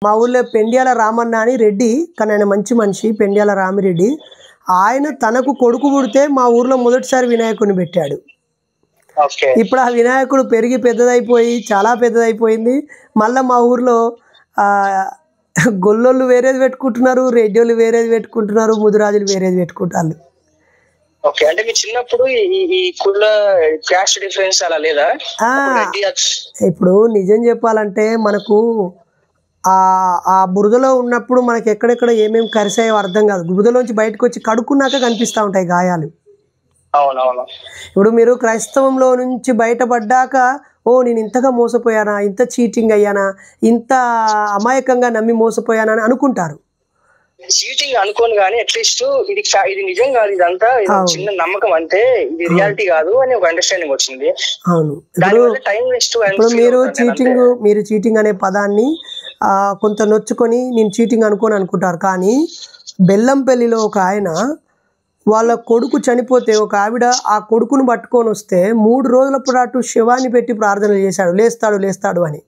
మా ఊళ్ళో పెండ్యాల రామన్న అని రెడ్డి, కానీ ఆయన మంచి మనిషి, పెండ్యాల రామిరెడ్డి. ఆయన తనకు కొడుకు పుడితే మా ఊర్లో మొదటిసారి వినాయకుడిని పెట్టాడు. ఇప్పుడు ఆ వినాయకుడు పెరిగి పెద్దదైపోయి చాలా పెద్దదైపోయింది. మళ్ళీ మా ఊర్లో గొల్లోళ్ళు వేరేది పెట్టుకుంటున్నారు, రెడ్డిళ్ళు వేరేది పెట్టుకుంటున్నారు, ముదిరాజులు వేరేది పెట్టుకుంటారు. అంటే మీ చిన్నప్పుడు ఈ కుల క్యాస్ట్ డిఫరెన్స్ అలా లేదా? ఇప్పుడు నిజం చెప్పాలంటే మనకు ఆ బురదలో ఉన్నప్పుడు మనకి ఎక్కడెక్కడ ఏమేమి కరిసాయో అర్థం కాదు. బురదలోంచి బయటకు వచ్చి కడుక్కున్నాక కనిపిస్తూ ఉంటాయి గాయాలు. ఇప్పుడు మీరు క్రైస్తవంలో నుంచి బయటపడ్డాక నేను ఇంతగా మోసపోయానా, ఇంత చీటింగ్ అయ్యానా, ఇంత అమాయకంగా నమ్మి మోసపోయానా అని అనుకుంటారు. చీటింగ్ అనుకోను కానీ అట్లీస్ట్ ఇది నిజం కాదు, ఇదంతా చిన్న నమ్మకం అంటే ఇది రియాలిటీ కాదు అని ఒక అండర్స్టాండింగ్ వచ్చింది. అవును. ఇప్పుడు మీరు చీటింగ్ అనే పదాన్ని కొంత నొచ్చుకొని నేను చీటింగ్ అనుకుంటారు. కానీ బెల్లంపల్లిలో ఒక ఆయన వాళ్ళ కొడుకు చనిపోతే ఒక ఆవిడ ఆ కొడుకును పట్టుకొని వస్తే 3 రోజుల పాటు శవాన్ని పెట్టి ప్రార్థనలు చేశాడు, లేస్తాడు అని.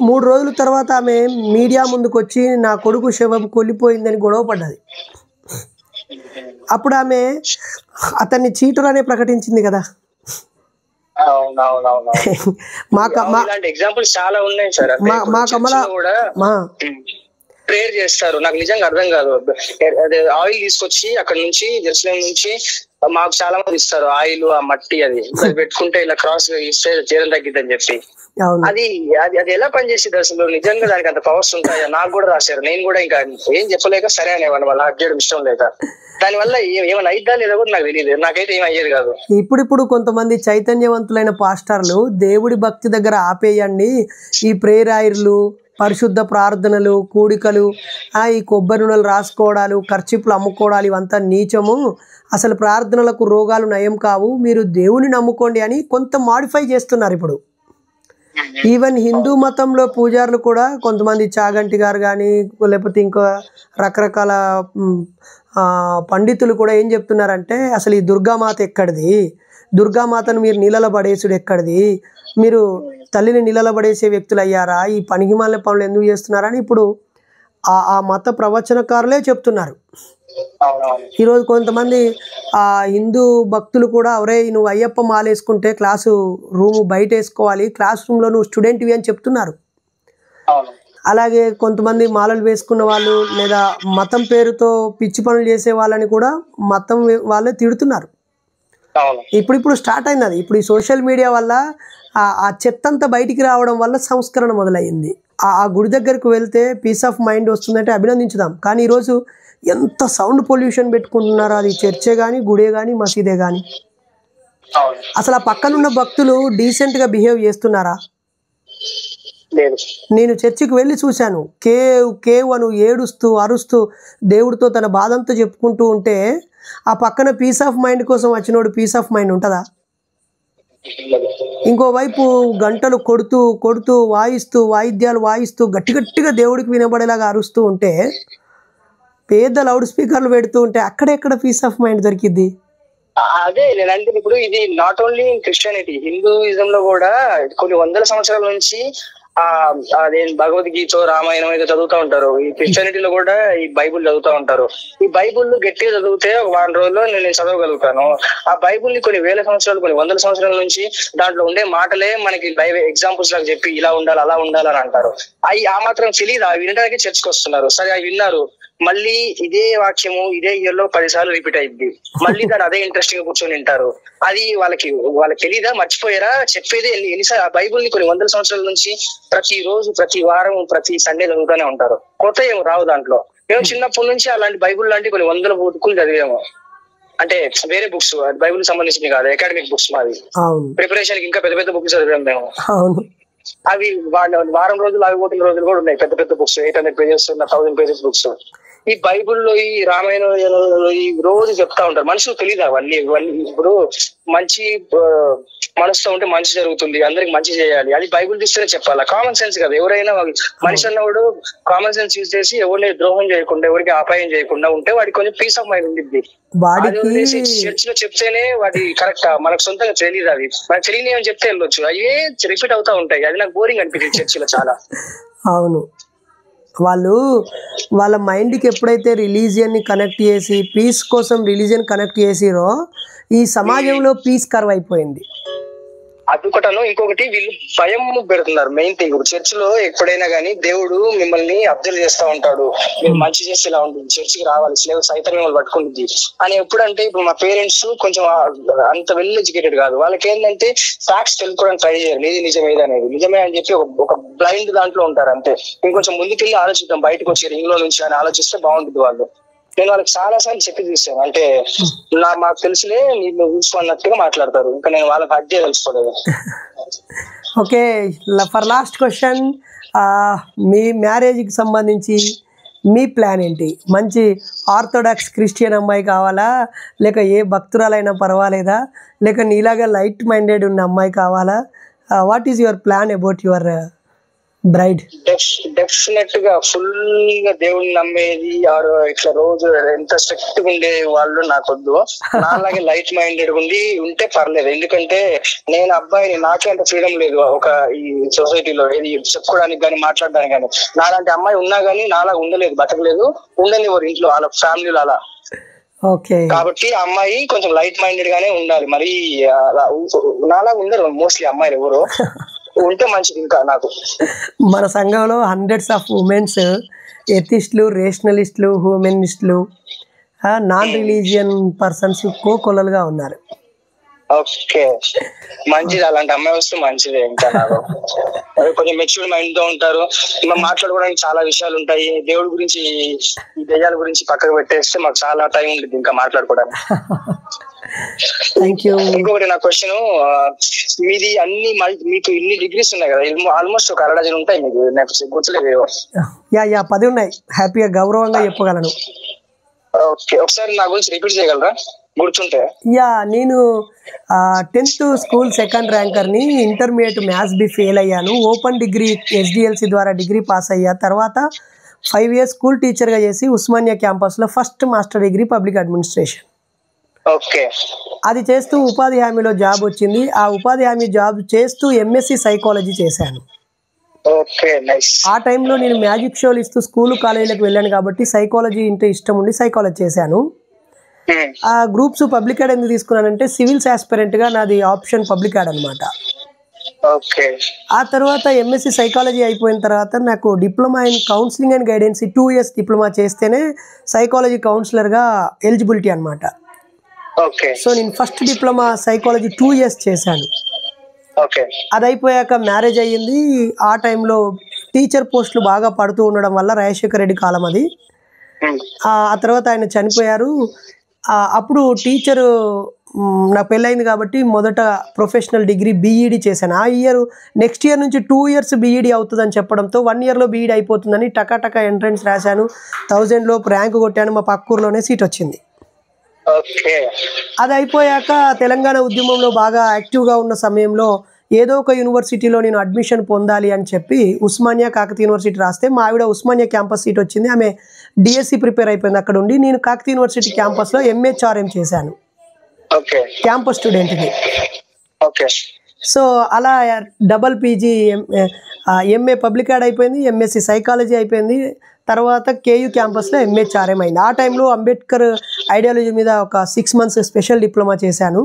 3 రోజుల తర్వాత ఆమె మీడియా ముందుకు వచ్చి నా కొడుకు శవం కొల్లిపోయిందని గొడవ పడ్డది. అప్పుడు ఆమె అతన్ని చీటర్ అనే ప్రకటించింది కదా. ప్రేయర్ చేస్తారు, నాకు నిజంగా అర్థం కాదు. అదే ఆయిల్ తీసుకొచ్చి అక్కడ నుంచి జెరూసలేం నుంచి మాకు చాలా మంది ఇస్తారు ఆయిల్, ఆ మట్టి అది పెట్టుకుంటే ఇలా క్రాస్ ఇస్తే జ్వరం తగ్గిద్దని చెప్పి. అది ఎలా పనిచేసేది అసలు? నిజంగా దానికి అంత పవర్స్ ఉంటాయా? నాకు కూడా రాశారు, నేను కూడా ఇంకా ఏం చెప్పలేక సరే అనేవాళ్ళు, వాళ్ళ అప్ చేయడం ఇష్టం లేక. దాని వల్ల ఏమైనా అయిద్దా లేదా కూడా నాకు తెలియదు, నాకైతే ఏం అయ్యేది కాదు. ఇప్పుడు కొంతమంది చైతన్యవంతులైన పాస్టర్లు దేవుడి భక్తి దగ్గర ఆపేయండి, ఈ ప్రేయర్ ఆయిర్లు, పరిశుద్ధ ప్రార్థనలు, కూడికలు, ఈ కొబ్బరి నూనెలు రాసుకోవడాలు, ఖర్చీపులు అమ్ముకోవడాలు ఇవంతా నీచము, అసలు ప్రార్థనలకు రోగాలు నయం కావు, మీరు దేవుని నమ్ముకోండి అని కొంత మాడిఫై చేస్తున్నారు ఇప్పుడు. ఈవెన్ హిందూ మతంలో పూజారులు కూడా కొంతమంది చాగంటి గారు కానీ లేకపోతే ఇంకా రకరకాల పండితులు కూడా ఏం చెప్తున్నారంటే అసలు ఈ దుర్గామాత ఎక్కడిది, దుర్గామాతను మీరు నీళ్ళలో పడేసుడు ఎక్కడిది, మీరు తల్లిని నీళ్ళలో పడేసే వ్యక్తులు అయ్యారా, ఈ పనికిమాలిన పనులు ఎందుకు చేస్తున్నారని ఇప్పుడు ఆ మత ప్రవచనకారులే చెప్తున్నారు. ఈరోజు కొంతమంది హిందూ భక్తులు కూడా నువ్వు అయ్యప్ప మాలేసుకుంటే క్లాసు రూమ్ బయట వేసుకోవాలి, క్లాస్ రూమ్లో నువ్వు స్టూడెంట్వి అని చెప్తున్నారు. అలాగే కొంతమంది మాలలు వేసుకున్న వాళ్ళు లేదా మతం పేరుతో పిచ్చి పనులు చేసే వాళ్ళని కూడా మతం వాళ్ళే తిడుతున్నారు. ఇప్పుడు స్టార్ట్ అయింది అది. ఇప్పుడు ఈ సోషల్ మీడియా వల్ల ఆ చెత్త అంతా బయటికి రావడం వల్ల సంస్కరణ మొదలైంది. ఆ గుడి దగ్గరకు వెళ్తే పీస్ ఆఫ్ మైండ్ వస్తుందంటే అభినందించుదాం. కానీ ఈరోజు ఎంత సౌండ్ పొల్యూషన్ పెట్టుకుంటున్నారో, అది చర్చే కానీ గుడే కానీ మసీదే కానీ. అసలు ఆ పక్కనున్న భక్తులు డీసెంట్గా బిహేవ్ చేస్తున్నారా? నేను చర్చికి వెళ్ళి చూశాను, కేవ్ అను ఏడుస్తూ అరుస్తూ దేవుడితో తన బాధంతా చెప్పుకుంటూ ఉంటే ఆ పక్కన పీస్ ఆఫ్ మైండ్ కోసం వచ్చినోడు పీస్ ఆఫ్ మైండ్ ఉంటుందా? ఇంకోవైపు గంటలు కొడుతూ వాయిద్యాలు వాయిస్తూ గట్టిగా దేవుడికి వినబడేలాగా అరుస్తూ ఉంటే, పేద లౌడ్ స్పీకర్లు పెడుతూ ఉంటే అక్కడెక్కడ పీస్ ఆఫ్ మైండ్ దొరికిద్ది? అదే నేనంటే ఇప్పుడు ఇది not only in Christianity, Hinduism లో కూడా కొన్ని వందల సంవత్సరాల నుంచి అదే భగవద్గీత, రామాయణం అయితే చదువుతూ ఉంటారు. ఈ క్రిస్టియానిటీలో కూడా ఈ బైబుల్ చదువుతూ ఉంటారు. ఈ బైబుల్ గట్టిగా చదివితే ఒక 1 రోజుల్లో నేను చదవగలుగుతాను. ఆ బైబుల్ ని కొన్ని వేల సంవత్సరాలు, కొన్ని వందల సంవత్సరాల నుంచి దాంట్లో ఉండే మాటలే మనకి ఎగ్జాంపుల్స్ లాగా చెప్పి ఇలా ఉండాలి అలా ఉండాలి అని అంటారు. ఆ మాత్రం తెలియదు, అవి వినడానికి చర్చకు వస్తున్నారు. సరే అవి విన్నారు, మళ్ళీ ఇదే వాక్యము ఇదే ఇయర్ లో 10 సార్లు రిపీట్ అయింది, మళ్ళీ దాన్ని అదే ఇంట్రెస్టింగ్ కూర్చొని వింటారు. అది వాళ్ళకి తెలీదా, మర్చిపోయారా? చెప్పేది ఎన్నిసార్లు ఆ బైబుల్ ని కొన్ని వందల సంవత్సరాల నుంచి ప్రతి రోజు, ప్రతి వారం, ప్రతి సండే చదువుతూనే ఉంటారు. కొత్త ఏమో రావు దాంట్లో. మేము చిన్నప్పటి నుంచి అలాంటి బైబుల్ లాంటి కొన్ని వందల బుక్కులు చదివాము. అంటే వేరే బుక్స్, బైబుల్ సంబంధించినవి కాదు, అకాడమిక్ బుక్స్. మాది ప్రిపరేషన్ కి ఇంకా పెద్ద బుక్స్ చదివాము మేము. అవి వారం రోజులు ఆగిపోతున్న రోజులు కూడా ఉన్నాయి. పెద్ద బుక్స్ 800 pages 1000 pages బుక్స్. ఈ బైబుల్లో ఈ రామాయణంలో ఈ రోజు చెప్తా ఉంటారు, మనుషులు తెలియదు అవన్నీ. ఇప్పుడు మంచి మనసుతో ఉంటే మంచి జరుగుతుంది, అందరికి మంచి చేయాలి, అది బైబుల్ చూస్తేనే చెప్పాలి. కామన్ సెన్స్ కదా, ఎవరైనా మనిషి అన్నవాడు కామన్ సెన్స్ యూజ్ చేసి ఎవరిని ద్రోహం చేయకుండా, ఎవరికి అపాయం చేయకుండా ఉంటే వాడికి కొంచెం పీస్ ఆఫ్ మైండ్ ఉంటుంది. చర్చ్ లో చెప్తేనే వాడి కరెక్ట్, మనకు సొంతంగా తెలియదు, అది మనకు తెలియని ఏమని చెప్తే వెళ్ళొచ్చు, అవే రిపీట్ అవుతా ఉంటాయి. అది నాకు బోరింగ్ అనిపించింది చర్చ్ లో చాలా. అవును, వాళ్ళు వాళ్ళ మైండ్కి ఎప్పుడైతే రిలీజియన్ని కనెక్ట్ చేసి పీస్ కోసం రిలీజియన్ కనెక్ట్ చేసిరో ఈ సమాజంలో పీస్ కరువు అయిపోయింది. అదొకటను. ఇంకొకటి వీళ్ళు భయం పెడుతున్నారు. మెయిన్ థింగ్ చర్చ్ లో ఎప్పుడైనా గానీ దేవుడు మిమ్మల్ని అబ్జర్వ్ చేస్తా ఉంటాడు, మీరు మంచి చేస్తే ఇలా ఉంటుంది, చర్చికి రావాలి, సైతం మిమ్మల్ని పట్టుకుంటుంది అని. ఎప్పుడంటే ఇప్పుడు మా పేరెంట్స్ కొంచెం అంత వెల్ ఎడ్యుకేటెడ్ కాదు, వాళ్ళకి ఏంటంటే ఫ్యాక్ట్స్ తెలుసుకోవడానికి ట్రై చేయాలి, ఏది నిజం ఏది అనేది, నిజమే అని చెప్పి ఒక బ్లైండ్ దాంట్లో ఉంటారు అంతే. ఇంకొంచెం ముందుకెళ్ళి ఆలోచిద్దాం, బయటకు వచ్చి రింగ్ లో నుంచి అని ఆలోచిస్తే బాగుంటుంది వాళ్ళు. నేను వాళ్ళకి చాలా సార్లు చెప్పి చూసాను, అంటే మాకు తెలిసిలే నీళ్ళు చూసుకున్నట్టుగా మాట్లాడతారు, ఇంకా నేను వాళ్ళకి అడ్డే తెలుసుకోలేదు. ఓకే, ఫర్ లాస్ట్ క్వశ్చన్, మీ మ్యారేజ్కి సంబంధించి మీ ప్లాన్ ఏంటి? మంచి ఆర్థోడాక్స్ క్రిస్టియన్ అమ్మాయి కావాలా, లేక ఏ భక్తురాలైనా పర్వాలేదా, లేక నీలాగా లైట్ మైండెడ్ ఉన్న అమ్మాయి కావాలా? What is your plan about your braid? Definite గా ఫుల్ గా దేవుడిని నమ్మేది, ఇట్లా రోజు ఎంత స్ట్రిక్ట్ గా ఉండే వాళ్ళు నాకొద్దు. నాలాగే లైట్ మైండెడ్ ఉంటే పర్లేదు, ఎందుకంటే నేను అబ్బాయిని, నాకే అంత ఫ్రీడమ్ లేదు ఒక ఈ సొసైటీలో ఏది చెప్పుకోవడానికి కానీ మాట్లాడడానికి కానీ. నాలాంటి అమ్మాయి ఉన్నా గానీ నాలాగా ఉండలేదు, బతకలేదు, ఉండని ఎవరు ఇంట్లో వాళ్ళ ఫ్యామిలీలో అలా. ఓకే, కాబట్టి ఆ అమ్మాయి కొంచెం లైట్ మైండెడ్ గానే ఉండాలి, మరి నాలాగా ఉండరు మోస్ట్లీ అమ్మాయిలు ఎవరు, ఉంటే మంచిది. ఇంకా నాకు మన సంఘంలో హండ్రెడ్స్ ఆఫ్ ఉమెన్స్ ఎథిస్టులు, రేషనలిస్టులు, హ్యూమనిస్టులు, నాన్ రిలీజియన్ పర్సన్స్ కోకొల్లలుగా ఉన్నారు. ఓకే, మంచిది, అలాంటి అమ్మాయి వస్తే మంచిదే. ఇంకా నాకు కొంచెం మెచ్యూర్ మైండ్ తో ఉంటారు, మాట్లాడుకోవడానికి చాలా విషయాలు ఉంటాయి. దేవుడి గురించి, ఈ దయ్యాల గురించి పక్కకు పెట్టేస్తే మాకు చాలా టైం ఉంటుంది ఇంకా మాట్లాడుకోవడానికి. ఇంకొకటి నా క్వశ్చన్, మీది అన్ని మీకు ఇన్ని డిగ్రీస్ ఉన్నాయి కదా, ఆల్మోస్ట్ ఒక 60 ఉంటాయి మీకు, నాకు గుర్తులేదు. 10 ఉన్నాయి, హ్యాపీగా గౌరవంగా చెప్పగలను. ఓకే, ఒకసారి నా గురించి రిపీట్ చేయగలరా గుర్తుంటే? నేను 10th స్కూల్ సెకండ్ ర్యాంకర్ని, ఇంటర్మీడియట్ మ్యాథ్స్ బి ఫెయిల్ అయ్యాను, ఓపెన్ డిగ్రీ SDLC ద్వారా డిగ్రీ పాస్ అయ్యా, తర్వాత 5 years స్కూల్ టీచర్గా చేసి ఉస్మానియా క్యాంపస్లో first master degree public administration. Okay, అది చేస్తూ ఉపాధి హామీలో జాబ్ వచ్చింది. ఆ ఉపాధి హామీ జాబ్ చేస్తూ MSc సైకాలజీ చేశాను. ఆ టైంలో నేను మ్యాజిక్ షోలు ఇస్తూ స్కూల్ కాలేజీలకు వెళ్ళాను కాబట్టి సైకాలజీ ఇంటే ఇష్టం ఉండి సైకాలజీ చేశాను. ఆ గ్రూప్స్ పబ్లిక్ యాడ్ ఎందుకు తీసుకున్నానంటే సివిల్స్ ఆస్పిరెంట్గా నాది ఆప్షన్ పబ్లిక్ యాడ్ అనమాట. ఆ తర్వాత MSc సైకాలజీ అయిపోయిన తర్వాత నాకు diploma in counselling and guidance 2 years diploma చేస్తేనే సైకాలజీ కౌన్సిలర్గా ఎలిజిబిలిటీ అనమాట. సో నేను ఫస్ట్ డిప్లొమా సైకాలజీ 2 years చేశాను. అది అయిపోయాక మ్యారేజ్ అయ్యింది. ఆ టైంలో టీచర్ పోస్టులు బాగా పడుతూ ఉండడం వల్ల, రాజశేఖర రెడ్డి కాలం అది, ఆ తర్వాత ఆయన చనిపోయారు. అప్పుడు టీచరు నాకు పెళ్ళయింది కాబట్టి మొదట ప్రొఫెషనల్ డిగ్రీ BEd చేశాను. ఆ ఇయర్ నెక్స్ట్ ఇయర్ నుంచి 2 years BEd అవుతుందని చెప్పడంతో 1 yearలో BEd అయిపోతుందని టకాటకా ఎంట్రన్స్ రాశాను. 1000 లోపు ర్యాంకు కొట్టాను. మా పక్కూరులోనే సీట్ వచ్చింది. అది అయిపోయాక తెలంగాణ ఉద్యమంలో బాగా యాక్టివ్గా ఉన్న సమయంలో ఏదో ఒక యూనివర్సిటీలో నేను అడ్మిషన్ పొందాలి అని చెప్పి ఉస్మానియా కాకతీయ యూనివర్సిటీ రాస్తే మా ఆవిడ ఉస్మానియా క్యాంపస్ సీట్ వచ్చింది. ఆమె DSc ప్రిపేర్ అయిపోయింది అక్కడ ఉండి. నేను కాకతీయ యూనివర్సిటీ క్యాంపస్లో MHRM చేశాను, క్యాంపస్ స్టూడెంట్ని. సో అలా double PG MA public add అయిపోయింది, MSc సైకాలజీ అయిపోయింది. తర్వాత KU క్యాంపస్లో MHRM అయింది. ఆ టైంలో అంబేద్కర్ ఐడియాలజీ మీద ఒక 6 months స్పెషల్ డిప్లొమా చేశాను.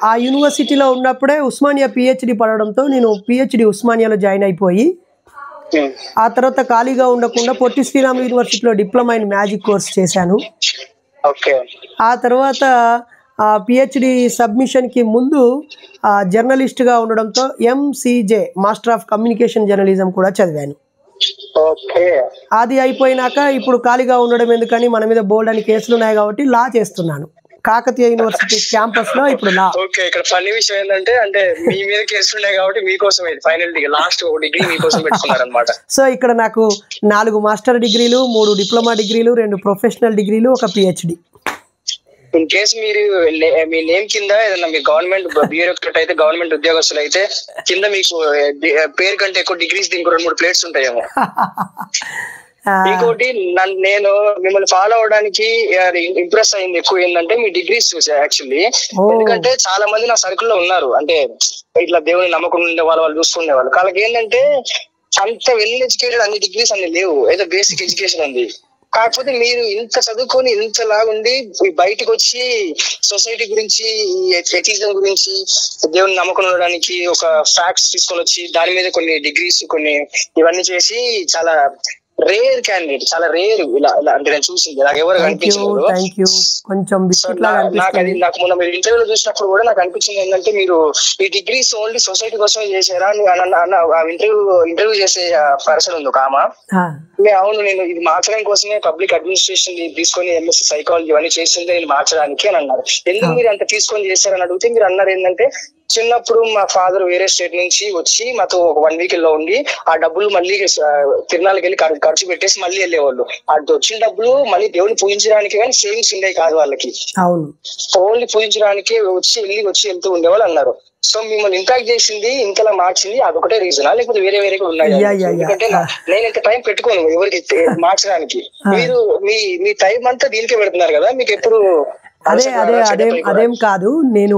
ఆ యూనివర్సిటీలో ఉన్నప్పుడే ఉస్మానియా PhD పడడంతో నేను PhD ఉస్మానియాలో జాయిన్ అయిపోయి, ఆ తర్వాత ఖాళీగా ఉండకుండా పొట్టి శ్రీరాములు యూనివర్సిటీలో డిప్లొమా ఇన్ మ్యాజిక్ కోర్స్ చేశాను. ఆ తర్వాత PhD సబ్మిషన్కి ముందు జర్నలిస్ట్గా ఉండడంతో MCJ master of communication journalism కూడా చదివాను. అది అయిపోయినాక ఇప్పుడు ఖాళీగా ఉండడం ఎందుకని, మన మీద బోల్డ్ అని కేసులు ఉన్నాయి కాబట్టి లా చేస్తున్నాను. కాకతీయ యూనివర్సిటీ క్యాంపస్ లో ఇప్పుడు లా. ఓకే, ఇక్కడ ఫన్నీ విషయం ఏంటంటే అంటే మీ మీద కేసులు ఉన్నాయి కాబట్టి మీకోసం ఇది ఫైనల్ డిగ్రీ, లాస్ట్ ఒక డిగ్రీ మీకోసం పెట్టుకున్నారనమాట. సో ఇక్కడ నాకు 4 మాస్టర్ డిగ్రీలు, 3 డిప్లొమా డిగ్రీలు, 2 ప్రొఫెషనల్ డిగ్రీలు, 1 పిహెచ్డి. ఇన్ కేసు మీరు మీ నేమ్ కింద ఏదన్నా మీ గవర్నమెంట్ బ్యూరోక్రాట్ అయితే, గవర్నమెంట్ ఉద్యోగస్తులు అయితే కింద మీకు పేరు కంటే ఎక్కువ డిగ్రీస్ దీనికి 2-3 ప్లేట్స్ ఉంటాయేమో. ఇంకోటి నేను మిమ్మల్ని ఫాలో అవడానికి ఇంప్రెస్ అయింది ఎక్కువ ఏంటంటే మీ డిగ్రీస్ చూసా యాక్చువల్లీ. ఎందుకంటే చాలా మంది నా సర్కిల్ లో ఉన్నారు, అంటే ఇట్లా దేవుని నమ్మకం ఉండే వాళ్ళు చూసుకునే వాళ్ళు. వాళ్ళకి ఏంటంటే అంత వెల్ ఎడ్యుకేటెడ్ అన్ని డిగ్రీస్ అన్ని లేవు, ఏదో బేసిక్ ఎడ్యుకేషన్ ఉంది. కాకపోతే మీరు ఇంత చదువుకొని ఇంతలాగుండి బయటకు వచ్చి సొసైటీ గురించి, ఎథిజం గురించి, దేవుని నమ్మకం ఉండడానికి ఒక ఫ్యాక్ట్స్ తీసుకొని వచ్చి దాని మీద కొన్ని డిగ్రీస్ కొన్ని ఇవన్నీ చేసి చాలా రేర్ క్యాండిడేట్, చాలా రేర్ ఇలా అంటే నేను చూసింది, నాకు ఎవరు కనిపించలేదు. నాకు మొన్న మీరు ఇంటర్వ్యూలో చూసినప్పుడు కూడా నాకు అనిపించింది ఏంటంటే మీరు ఈ డిగ్రీస్ ఓన్లీ సొసైటీ కోసమే చేశారా ఇంటర్వ్యూ చేసే పర్సన్ ఉంది ఒక ఆమె. అవును, నేను ఇది మార్చడం కోసమే పబ్లిక్ అడ్మినిస్ట్రేషన్ తీసుకొని ఎంఎస్సీ సైకాలజీ ఇవన్నీ చేసింది నేను మార్చడానికి అని అన్నారు. ఎందుకు మీరు అంత తీసుకొని చేశారని అడిగితే మీరు అన్నారు ఏంటంటే చిన్నప్పుడు మా ఫాదర్ వేరే స్టేట్ నుంచి వచ్చి మాతో ఒక 1 వీక్ లో ఉండి ఆ డబ్బులు మళ్ళీ తిరునాళ్ళకి వెళ్ళి ఖర్చు పెట్టేసి మళ్ళీ వెళ్ళేవాళ్ళు. అది వచ్చిన డబ్బులు మళ్ళీ దేవుని పూజించడానికి కానీ సేవింగ్స్ ఉండేవి కాదు వాళ్ళకి, ఓన్లీ పూజించడానికి వచ్చి వెళ్తూ ఉండేవాళ్ళు అన్నారు. సో మిమ్మల్ని ఇంపాక్ట్ చేసింది, ఇంతలా మార్చింది అదొకటే రీజనా లేకపోతే వేరే వేరే ఉన్నాయి? ఎందుకంటే నేను ఇంత టైం పెట్టుకోను ఎవరికి మార్చడానికి, మీరు మీ టైం అంతా దీనికే పెడుతున్నారు కదా, మీకు ఎప్పుడు అదేం కాదు. నేను